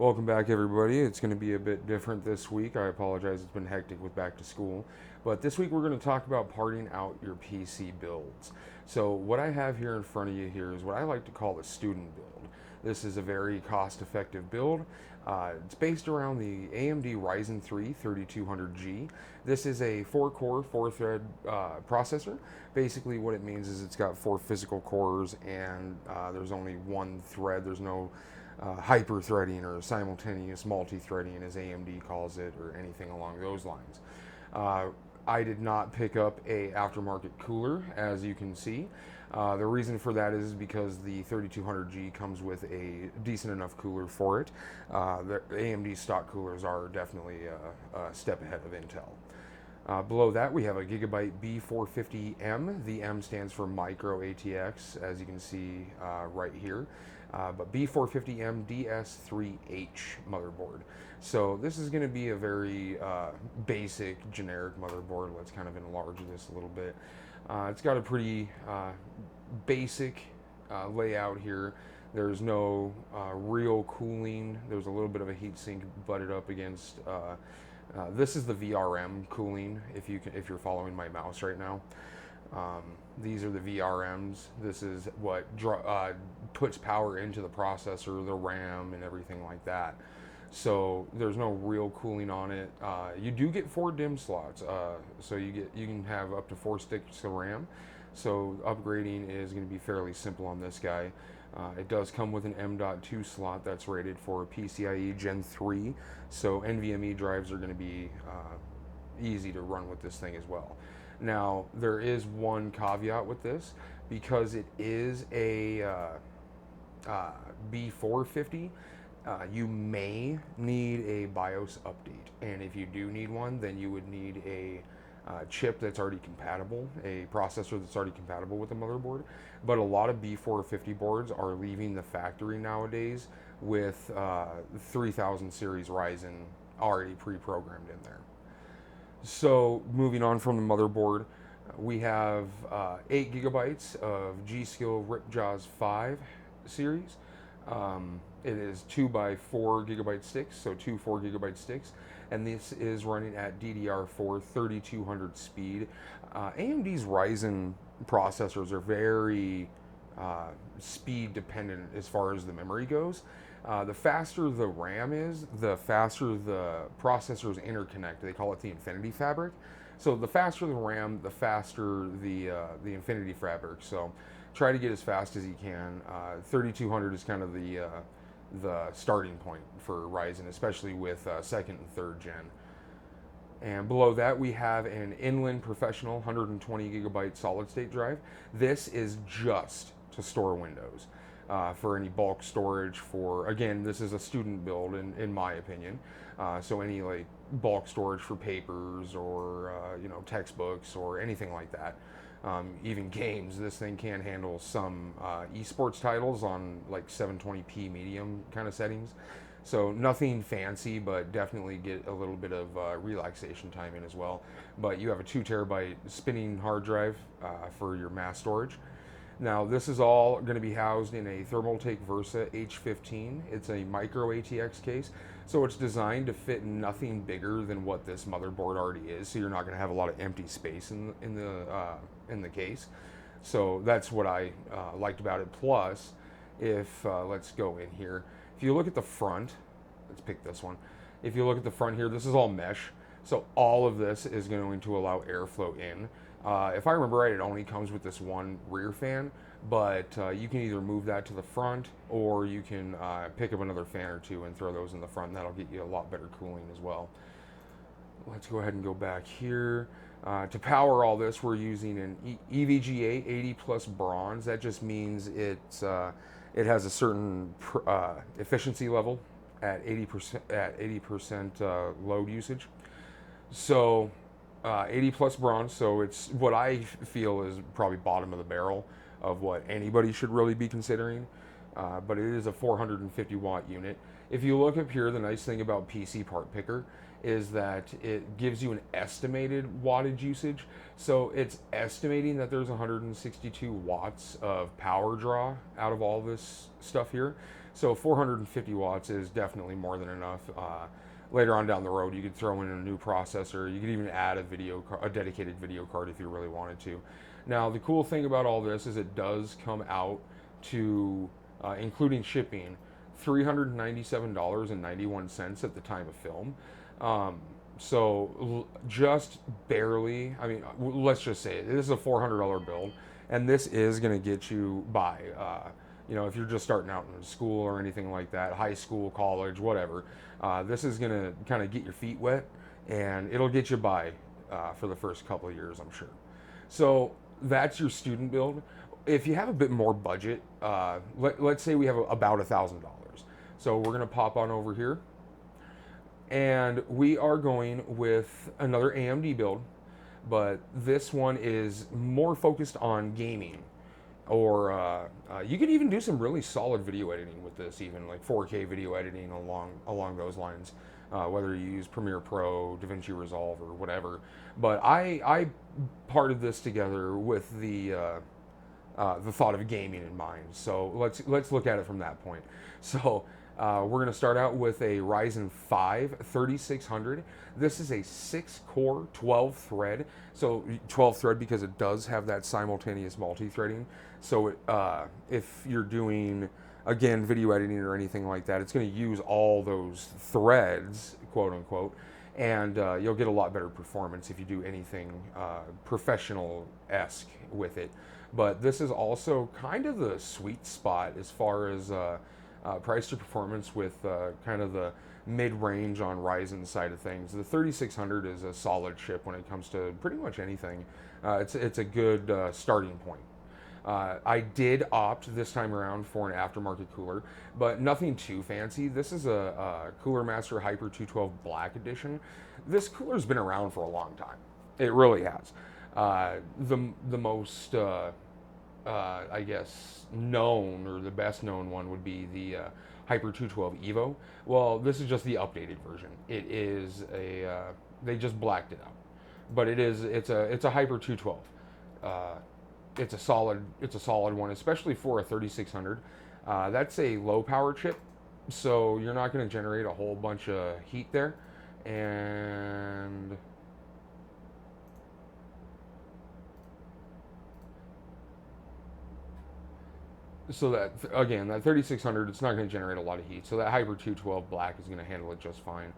Welcome back, everybody. It's going to be a bit different this week. I apologize, it's been hectic with back to school. But this week we're going to talk about parting out your PC builds. So, what I have here in front of you here is what I like to call the student build. This is a very cost effective build. It's based around the AMD Ryzen 3 3200G. This is a 4-core, 4-thread processor. Basically, what it means is it's got 4 physical cores and there's only one thread. There's no hyper-threading or simultaneous multi-threading, as AMD calls it, or anything along those lines. I did not pick up a aftermarket cooler, as you can see. The reason for that is because the 3200G comes with a decent enough cooler for it. The AMD stock coolers are definitely a step ahead of Intel. Below that, we have a Gigabyte B450M. The M stands for Micro ATX, as you can see right here. But B450M DS3H motherboard. So this is going to be a very basic, generic motherboard. Let's kind of enlarge this a little bit. It's got a pretty basic layout here. There's no real cooling. There's a little bit of a heatsink butted up against. This is the VRM cooling. If you're following my mouse right now. These are the VRMs. This is what puts power into the processor, the RAM, and everything like that. So there's no real cooling on it. You do get 4 DIMM slots, so you can have up to 4 sticks of RAM. So upgrading is going to be fairly simple on this guy. It does come with an M.2 slot that's rated for PCIe Gen 3, so NVMe drives are going to be easy to run with this thing as well. Now, there is one caveat with this, because it is a B450, you may need a BIOS update. And if you do need one, then you would need a chip that's already compatible, a processor that's already compatible with the motherboard. But a lot of B450 boards are leaving the factory nowadays with 3000 series Ryzen already pre-programmed in there. So moving on from the motherboard, we have 8 gigabytes of G.Skill Ripjaws 5 series. It is 2x4 gigabyte sticks, so 2 4 gigabyte sticks, and this is running at DDR4 3200 speed. AMD's Ryzen processors are very speed dependent as far as the memory goes. The faster the RAM is, the faster the processors interconnect. They call it the Infinity Fabric. So the faster the RAM, the faster the Infinity Fabric. So try to get as fast as you can. 3200 is kind of the starting point for Ryzen, especially with 2nd and 3rd gen. And below that, we have an Inland Professional 120 gigabyte solid state drive. This is just to store Windows. For any bulk storage for, again, this is a student build in my opinion. So any like bulk storage for papers or textbooks or anything like that. Even games, this thing can handle some esports titles on like 720p medium kind of settings. So nothing fancy, but definitely get a little bit of relaxation time in as well. But you have a 2 terabyte spinning hard drive for your mass storage. Now, this is all going to be housed in a Thermaltake Versa H15. It's a micro ATX case, so it's designed to fit nothing bigger than what this motherboard already is. So you're not going to have a lot of empty space in the case. So that's what I liked about it. Plus, if let's go in here. If you look at the front, let's pick this one. If you look at the front here, this is all mesh. So all of this is going to allow airflow in. If I remember right, it only comes with this one rear fan, but you can either move that to the front, or you can pick up another fan or two and throw those in the front, and that'll get you a lot better cooling as well. Let's go ahead and go back here. To power all this, we're using an EVGA 80 plus bronze. That just means it has a certain efficiency level at 80% load usage. So 80 plus bronze, so it's what I feel is probably bottom of the barrel of what anybody should really be considering. But it is a 450 watt unit. If you look up here, the nice thing about PC Part Picker is that it gives you an estimated wattage usage. So it's estimating that there's 162 watts of power draw out of all this stuff here. So 450 watts is definitely more than enough. Later on down the road, you could throw in a new processor. You could even add a dedicated video card if you really wanted to. Now, the cool thing about all this is it does come out to, including shipping, $397.91 at the time of film. So just barely, I mean, let's just say it. This is a $400 build, and this is going to get you by. If you're just starting out in school or anything like that, high school, college, whatever, this is going to kind of get your feet wet, and it'll get you by for the first couple of years, I'm sure. So that's your student build. If you have a bit more budget, let's say we have about $1,000. So we're going to pop on over here, and we are going with another AMD build, but this one is more focused on gaming. Or you could even do some really solid video editing with this, even like 4K video editing along those lines, whether you use Premiere Pro, DaVinci Resolve, or whatever. But I parted this together with the thought of gaming in mind. So let's look at it from that point. So we're going to start out with a Ryzen 5 3600. This is a 6-core, 12-thread. So 12-thread because it does have that simultaneous multi-threading. So if you're doing, again, video editing or anything like that, it's going to use all those threads, quote unquote, and you'll get a lot better performance if you do anything professional-esque with it. But this is also kind of the sweet spot as far as price to performance with kind of the mid-range on Ryzen side of things. The 3600 is a solid chip when it comes to pretty much anything. It's a good starting point. I did opt this time around for an aftermarket cooler, but nothing too fancy. This is a Cooler Master Hyper 212 Black Edition. This cooler's been around for a long time. It really has. The most, I guess, known, or the best known one would be the Hyper 212 Evo. Well, this is just the updated version. It is they just blacked it out, but it's a Hyper 212. It's a solid one, especially for a 3600. That's a low power chip, so you're not going to generate a whole bunch of heat there, and so that, again, that 3600, it's not going to generate a lot of heat. So that Hyper 212 Black is going to handle it just fine.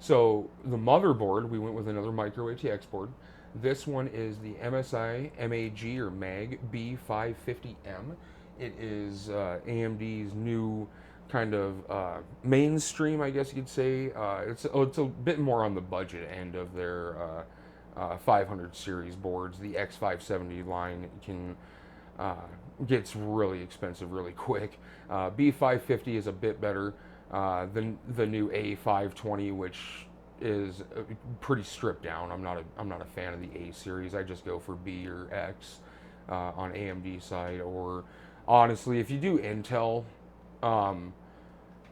So the motherboard, we went with another micro ATX board. This one is the MSI MAG or MAG B550M. It is AMD's new kind of mainstream, I guess you could say. It's a bit more on the budget end of their 500 series boards. The X570 line gets really expensive really quick. B550 is a bit better than the new A520, which is pretty stripped down. I'm not a fan of the A series. I just go for B or X on AMD side. Or honestly, if you do Intel,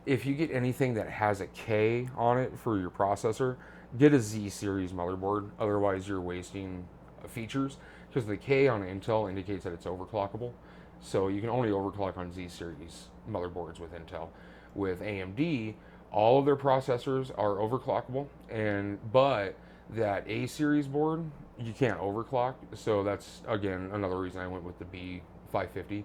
if you get anything that has a K on it for your processor, get a Z series motherboard. Otherwise, you're wasting features, because the K on Intel indicates that it's overclockable. So you can only overclock on Z series motherboards with Intel. With AMD, all of their processors are overclockable, but that A series board, you can't overclock. So that's, again, another reason I went with the B550.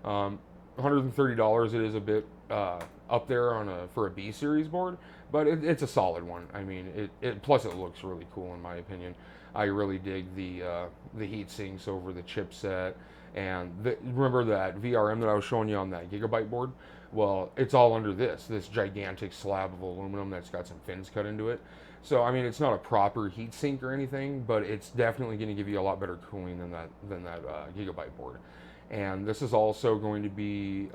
$130, it is a bit up there for a B series board, but it's a solid one. I mean, plus it looks really cool in my opinion. I really dig the heat sinks over the chipset, and remember that VRM that I was showing you on that Gigabyte board? Well, it's all under this gigantic slab of aluminum that's got some fins cut into it. So I mean, it's not a proper heat sink or anything, but it's definitely going to give you a lot better cooling than that Gigabyte board. And this is also going to be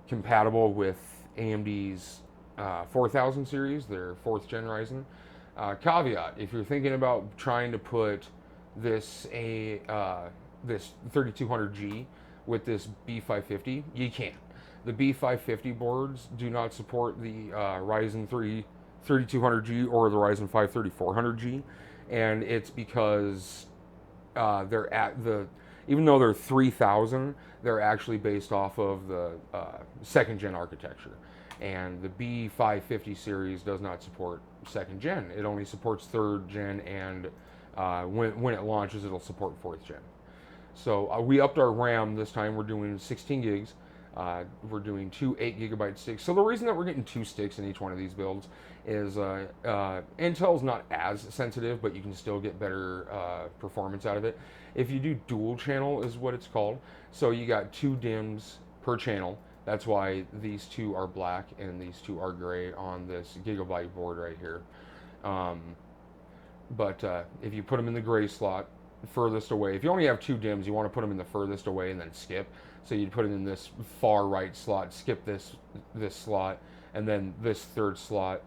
compatible with AMD's 4000 series, their 4th gen Ryzen. Caveat: if you're thinking about trying to put this 3200G with this B550, you can't. The B550 boards do not support the Ryzen 3 3200G or the Ryzen 5 3400G, and it's because Even though they're 3000, they're actually based off of the second gen architecture. And the B550 series does not support second gen. It only supports third gen, and when it launches, it'll support fourth gen. So we upped our RAM this time. We're doing 16 gigs. We're doing two 8 GB sticks. So the reason that we're getting two sticks in each one of these builds is Intel's not as sensitive, but you can still get better performance out of it. If you do dual channel is what it's called. So you got two DIMMs per channel. That's why these two are black and these two are gray on this Gigabyte board right here. But if you put them in the gray slot, furthest away, if you only have two DIMMs, you want to put them in the furthest away and then skip. So you'd put it in this far right slot, skip this slot, and then this third slot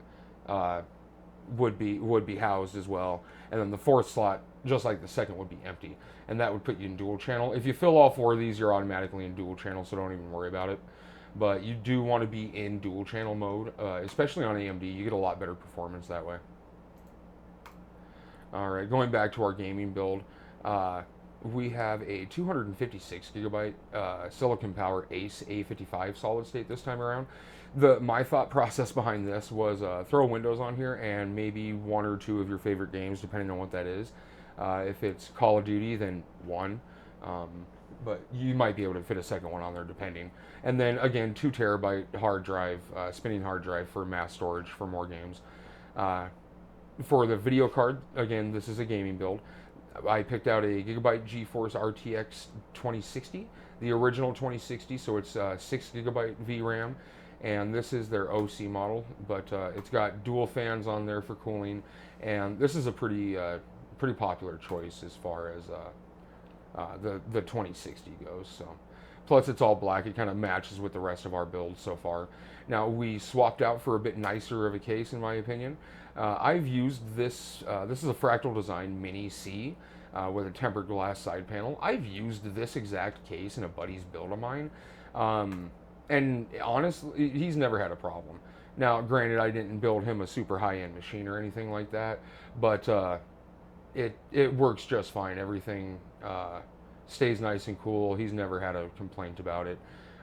would be housed as well. And then the fourth slot, just like the second, would be empty. And that would put you in dual channel. If you fill all four of these, you're automatically in dual channel, so don't even worry about it. But you do want to be in dual channel mode, especially on AMD. You get a lot better performance that way. All right, going back to our gaming build, we have a 256 gigabyte Silicon Power Ace A55 solid state this time around. My thought process behind this was throw Windows on here and maybe one or two of your favorite games, depending on what that is. If it's Call of Duty, then one. But you might be able to fit a second one on there depending. And then again, 2 terabyte hard drive, spinning hard drive for mass storage for more games. For the video card, again, this is a gaming build. I picked out a Gigabyte GeForce RTX 2060, the original 2060, so it's 6 gigabyte VRAM, and this is their OC model, but it's got dual fans on there for cooling, and this is a pretty popular choice as far as the 2060 goes. So, plus it's all black. It kind of matches with the rest of our builds so far. Now we swapped out for a bit nicer of a case, in my opinion. I've used this. This is a Fractal Design Mini C with a tempered glass side panel. I've used this exact case in a buddy's build of mine, and honestly, he's never had a problem. Now, granted, I didn't build him a super high-end machine or anything like that, but it works just fine. Everything stays nice and cool. He's never had a complaint about it.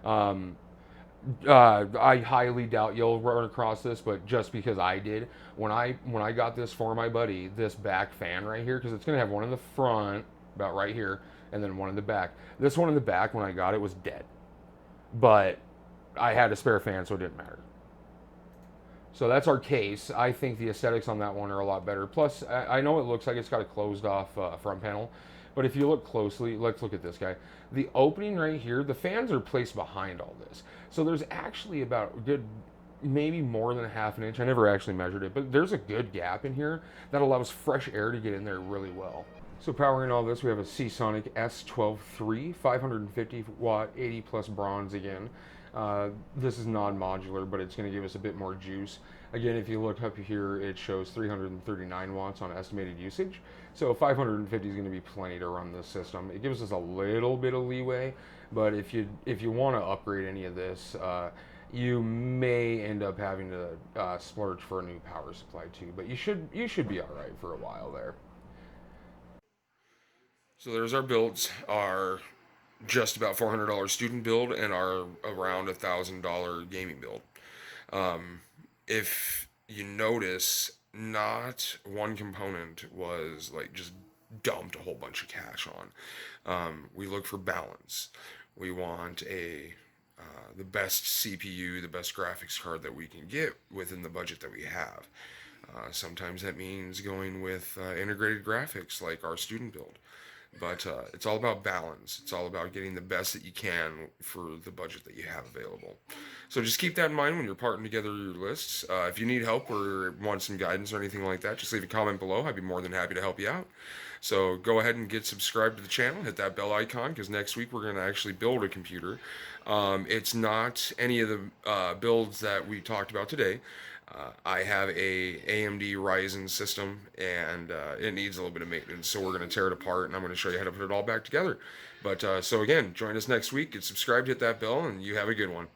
I highly doubt you'll run across this, but just because I did, when I got this for my buddy, this back fan right here, because it's going to have one in the front, about right here, and then one in the back. This one in the back, when I got it, was dead. But I had a spare fan, so it didn't matter. So that's our case. I think the aesthetics on that one are a lot better. Plus, I know it looks like it's got a closed off front panel, but if you look closely, let's look at this guy. The opening right here, the fans are placed behind all this. So there's actually about a good, maybe more than a half an inch. I never actually measured it, but there's a good gap in here that allows fresh air to get in there really well. So powering all this, we have a Seasonic S12 550 watt, 80 plus bronze again. This is non-modular, but it's going to give us a bit more juice. Again, if you look up here, it shows 339 watts on estimated usage. So 550 is going to be plenty to run this system. It gives us a little bit of leeway, but if you want to upgrade any of this, you may end up having to splurge for a new power supply too. But you should be all right for a while there. So there's our builds. Our just about $400 student build and our around $1,000 gaming build. If you notice, not one component was like just dumped a whole bunch of cash on. We look for balance. We want the best CPU, the best graphics card that we can get within the budget that we have. Sometimes that means going with integrated graphics like our student build. But it's all about balance. It's all about getting the best that you can for the budget that you have available. So just keep that in mind when you're putting together your lists. If you need help or want some guidance or anything like that, just leave a comment below. I'd be more than happy to help you out. So go ahead and get subscribed to the channel. Hit that bell icon, because next week we're going to actually build a computer. It's not any of the builds that we talked about today. I have a AMD Ryzen system, and it needs a little bit of maintenance, so we're going to tear it apart, and I'm going to show you how to put it all back together. But so again, join us next week, get subscribed, hit that bell, and you have a good one.